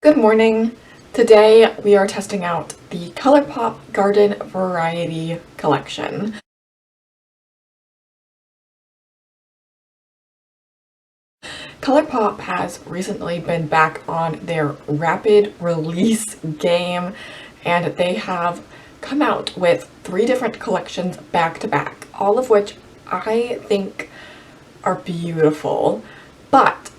Good morning. Today we are testing out the Colourpop Garden Variety collection. Colourpop has recently been back on their rapid release game, and they have come out with 3 different collections back to back, all of which I think are beautiful, but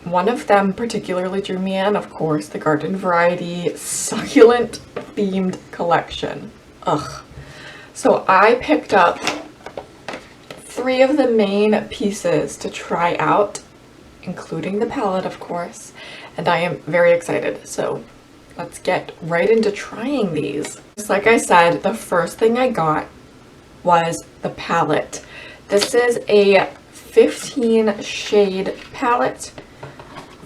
one of them particularly drew me in, of course, the Garden Variety succulent themed collection. Ugh. So I picked up 3 of the main pieces to try out, including the palette, of course, and I am very excited. So let's get right into trying these. Just like I said, the first thing I got was the palette. This is a 15 shade palette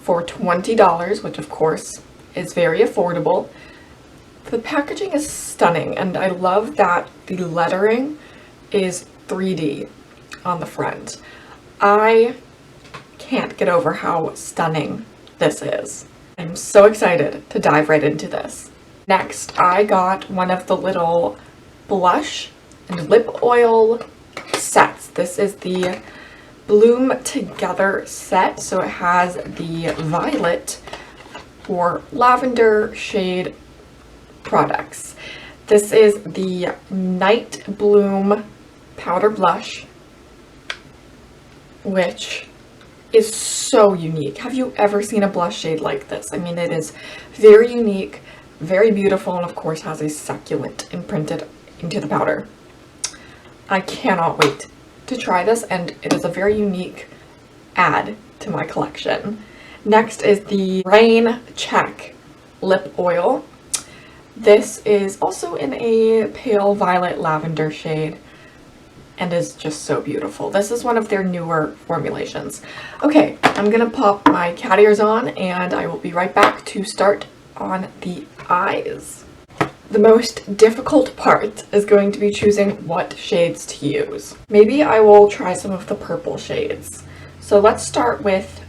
for $20, which of course is very affordable. The packaging is stunning, and I love that the lettering is 3D on the front. I can't get over how stunning this is. I'm so excited to dive right into this. Next, I got one of the little blush and lip oil sets. This is the Bloom Together set, so it has the violet or lavender shade products. This is the Night Bloom powder blush, which is so unique. Have you ever seen a blush shade like this? I mean, it is very unique, very beautiful, and of course has a succulent imprinted into the powder. I cannot wait to try this, and it is a very unique add to my collection. Next is the Rain Check lip oil. This is also in a pale violet lavender shade and is just so beautiful. This is one of their newer formulations. Okay, I'm gonna pop my cat ears on and I will be right back to start on the eyes. The most difficult part is going to be choosing what shades to use. Maybe I will try some of the purple shades. So let's start with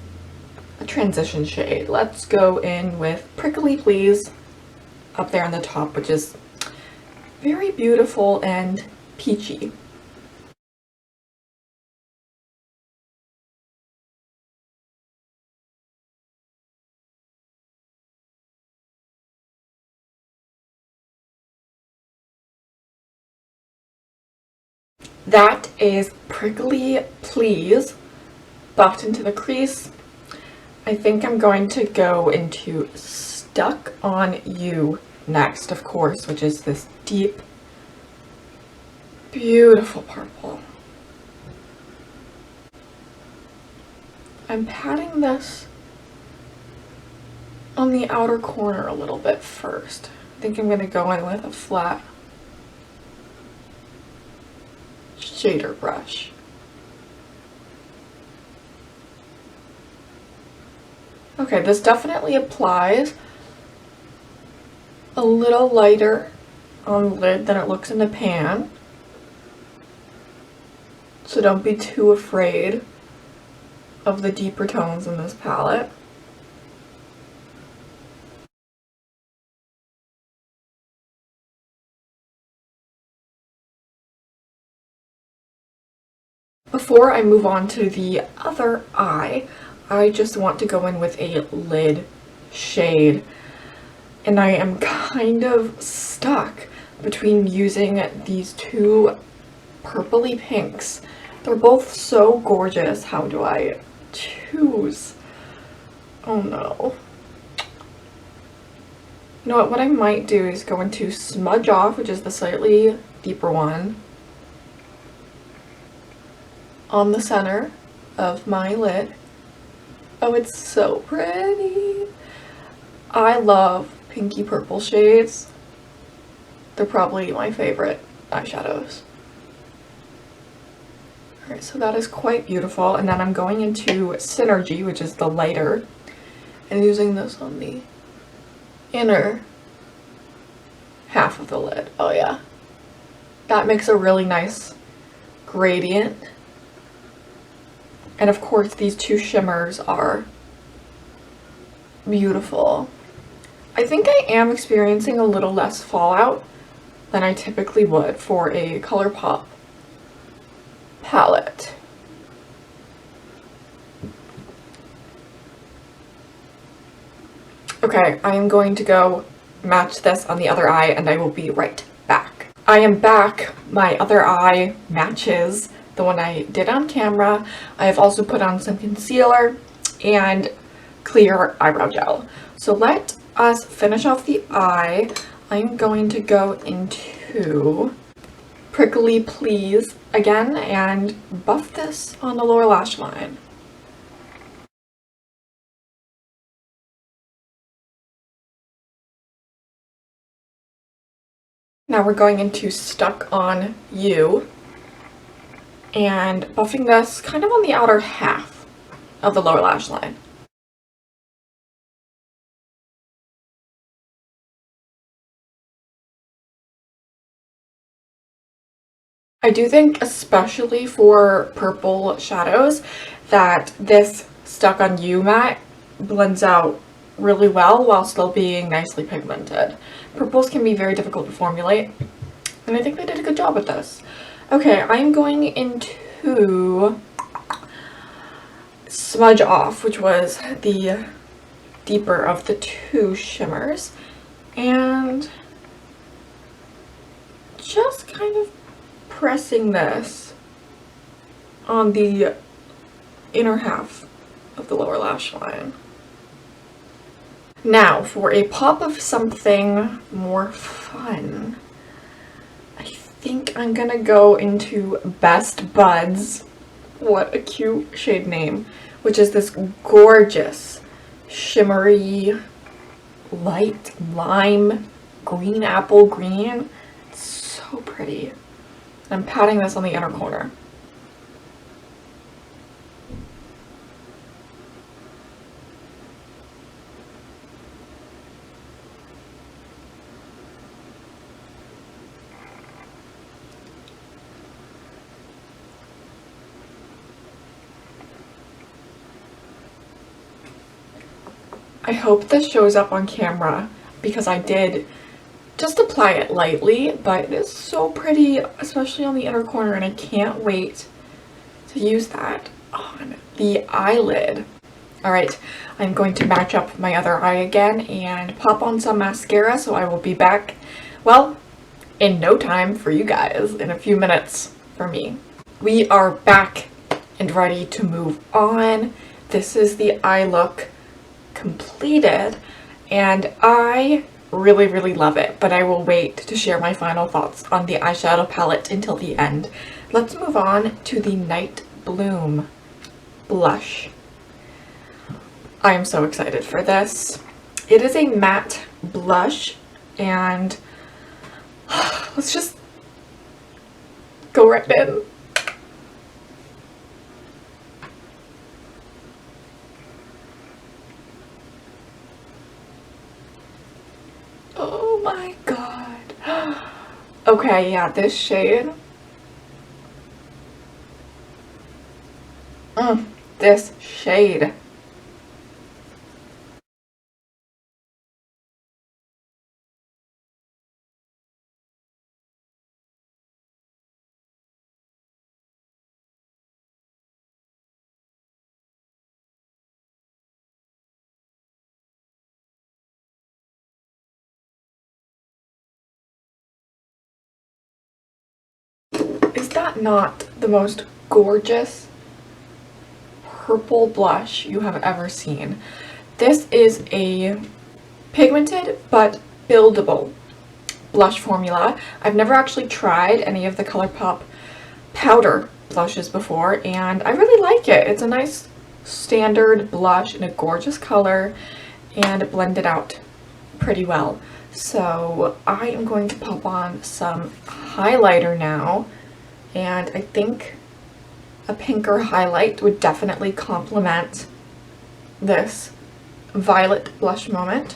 a transition shade. Let's go in with Prickly Please up there on the top, which is very beautiful and peachy. That is Prickly Please buffed into the crease. I think I'm going to go into Stuck on You next, of course, which is this deep, beautiful purple. I'm patting this on the outer corner a little bit first. I think I'm going to go in with a flat shader brush. Okay, this definitely applies a little lighter on the lid than it looks in the pan. So don't be too afraid of the deeper tones in this palette. Before I move on to the other eye, I just want to go in with a lid shade, and I am kind of stuck between using these 2 purpley pinks. They're both so gorgeous. How do I choose? Oh no. You know what I might do is go into Smudge Off, which is the slightly deeper one, on the center of my lid. Oh, it's so pretty. I love pinky purple shades. They're probably my favorite eyeshadows. Alright, so that is quite beautiful. And then I'm going into Synergy, which is the lighter, and using this on the inner half of the lid. Oh yeah. That makes a really nice gradient. And of course, these 2 shimmers are beautiful. I think I am experiencing a little less fallout than I typically would for a Colourpop palette. Okay, I am going to go match this on the other eye and I will be right back. I am back. My other eye matches the one I did on camera. I have also put on some concealer and clear eyebrow gel. So let us finish off the eye. I'm going to go into Prickly Please again and buff this on the lower lash line. Now we're going into Stuck on You and buffing this kind of on the outer half of the lower lash line. I do think, especially for purple shadows, that this Stuck on You matte blends out really well while still being nicely pigmented. Purples can be very difficult to formulate, and I think they did a good job with this. Okay, I'm going into Smudge Off, which was the deeper of the two shimmers, and just kind of pressing this on the inner half of the lower lash line. Now, for a pop of something more fun, I think I'm gonna go into Best Buds, what a cute shade name, which is this gorgeous, shimmery, light lime, green apple green. It's so pretty. I'm patting this on the inner corner. I hope this shows up on camera because I did just apply it lightly, but it is so pretty, especially on the inner corner, and I can't wait to use that on the eyelid. All right, I'm going to match up my other eye again and pop on some mascara, so I will be back, well, in no time for you guys, in a few minutes for me. We are back and ready to move on. This is the eye look completed, and I really love it, but I will wait to share my final thoughts on the eyeshadow palette until the end. Let's move on to the Night Bloom blush. I am so excited for this. It is a matte blush, and let's just go right in. Oh my god. Okay, yeah, this shade. This shade. Is that not the most gorgeous purple blush you have ever seen? This is a pigmented but buildable blush formula. I've never actually tried any of the Colourpop powder blushes before, and I really like it. It's a nice standard blush in a gorgeous color, and it blended out pretty well. So I am going to pop on some highlighter now, and I think a pinker highlight would definitely complement this violet blush moment.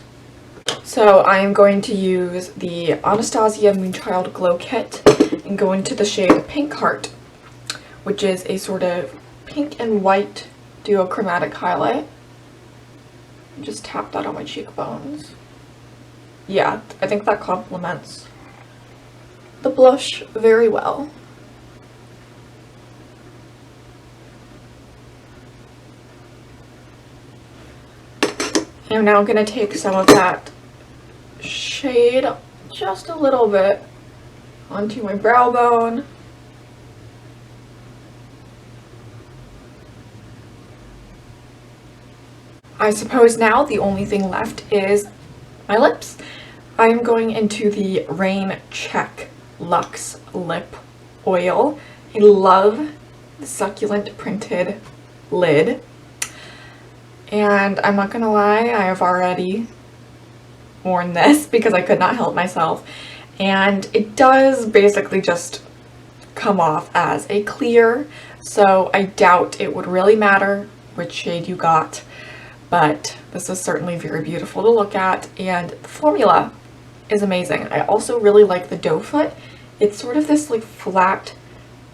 So I am going to use the Anastasia Moonchild Glow Kit and go into the shade Pink Heart, which is a sort of pink and white duochromatic highlight. Just tap that on my cheekbones. yeah, I think that complements the blush very well. I'm now going to take some of that shade just a little bit onto my brow bone. I suppose now the only thing left is my lips. I'm going into the Rain Check Luxe Lip Oil. I love the succulent printed lid. And I'm not gonna lie, I have already worn this because I could not help myself. And it does basically just come off as a clear, so I doubt it would really matter which shade you got. But this is certainly very beautiful to look at, and the formula is amazing. I also really like the doe foot. It's sort of this like flat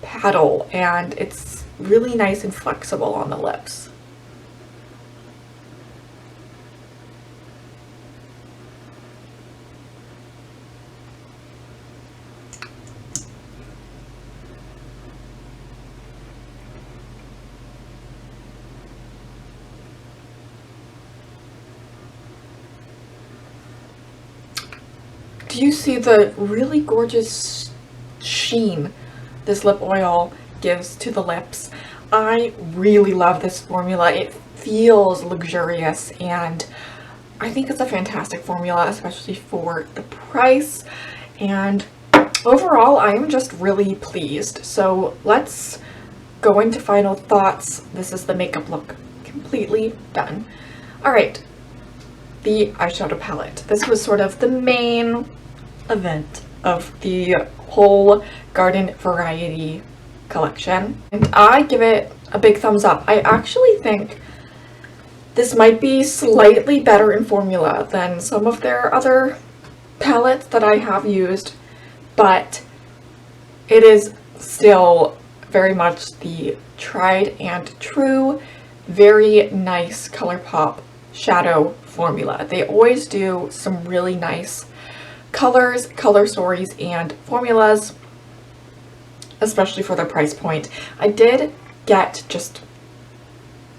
paddle, and it's really nice and flexible on the lips. Do you see the really gorgeous sheen this lip oil gives to the lips? I really love this formula. It feels luxurious, and I think it's a fantastic formula, especially for the price. And overall, I am just really pleased. So let's go into final thoughts. This is the makeup look completely done. All right, the eyeshadow palette. This was sort of the main event of the whole Garden Variety collection, and I give it a big thumbs up. I actually think this might be slightly better in formula than some of their other palettes that I have used, but it is still very much the tried and true, very nice Colourpop shadow formula. They always do some really nice colors, color stories, and formulas, especially for their price point. I did get just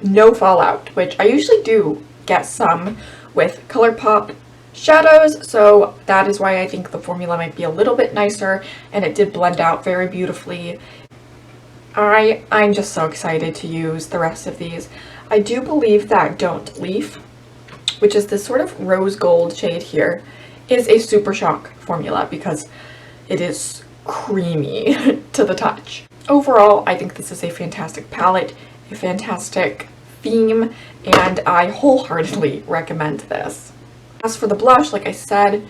no fallout, which I usually do get some with Colourpop shadows, so that is why I think the formula might be a little bit nicer, and it did blend out very beautifully. I'm just so excited to use the rest of these. I do believe that Don't Leaf, which is this sort of rose gold shade here, is a Super Shock formula because it is creamy to the touch. Overall, I think this is a fantastic palette, a fantastic theme, and I wholeheartedly recommend this. As for the blush, like I said,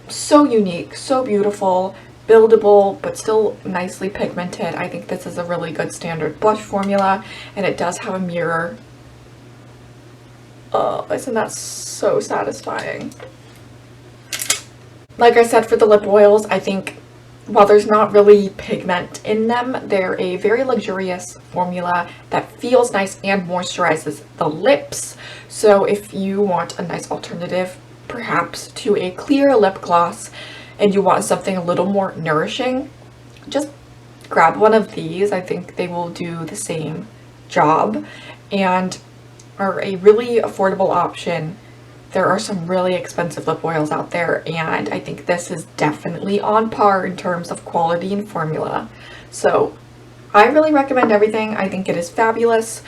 so unique, so beautiful, buildable, but still nicely pigmented. I think this is a really good standard blush formula, and it does have a mirror. Oh, isn't that so satisfying? Like I said, for the lip oils, I think while there's not really pigment in them, they're a very luxurious formula that feels nice and moisturizes the lips. So if you want a nice alternative, perhaps to a clear lip gloss, and you want something a little more nourishing, just grab one of these. I think they will do the same job and are a really affordable option. There are some really expensive lip oils out there, and I think this is definitely on par in terms of quality and formula. So I really recommend everything. I think it is fabulous.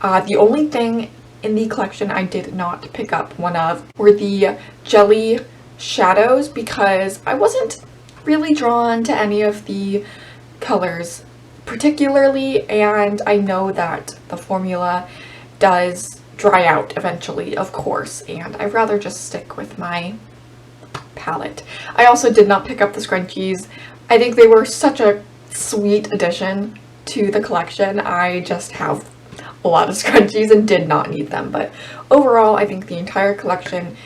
The only thing in the collection I did not pick up one of were the jelly shadows, because I wasn't really drawn to any of the colors particularly, and I know that the formula does dry out eventually, of course, and I'd rather just stick with my palette. I also did not pick up the scrunchies. I think they were such a sweet addition to the collection. I just have a lot of scrunchies and did not need them, but overall I think the entire collection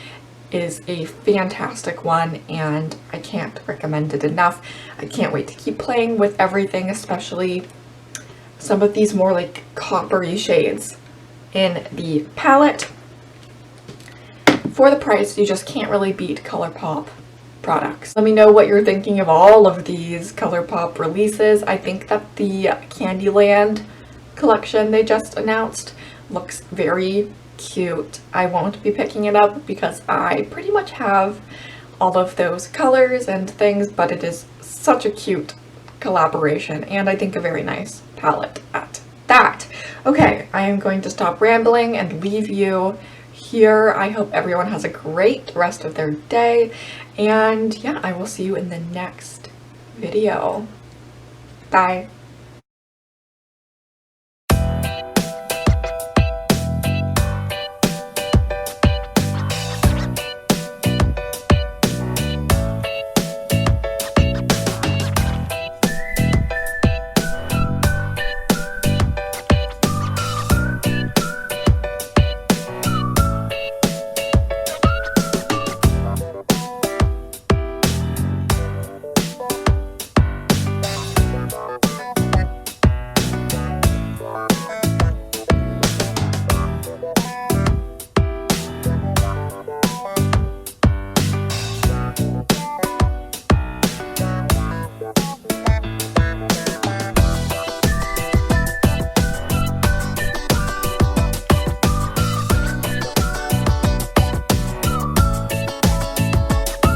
is a fantastic one, and I can't recommend it enough. I can't wait to keep playing with everything, especially some of these more like coppery shades in the palette. for the price, you just can't really beat Colourpop products. Let me know what you're thinking of all of these Colourpop releases. I think that the Candyland collection they just announced looks very cute. I won't be picking it up because I pretty much have all of those colors and things, but it is such a cute collaboration and I think a very nice palette at that. Okay, I am going to stop rambling and leave you here. I hope everyone has a great rest of their day, and yeah, I will see you in the next video. Bye.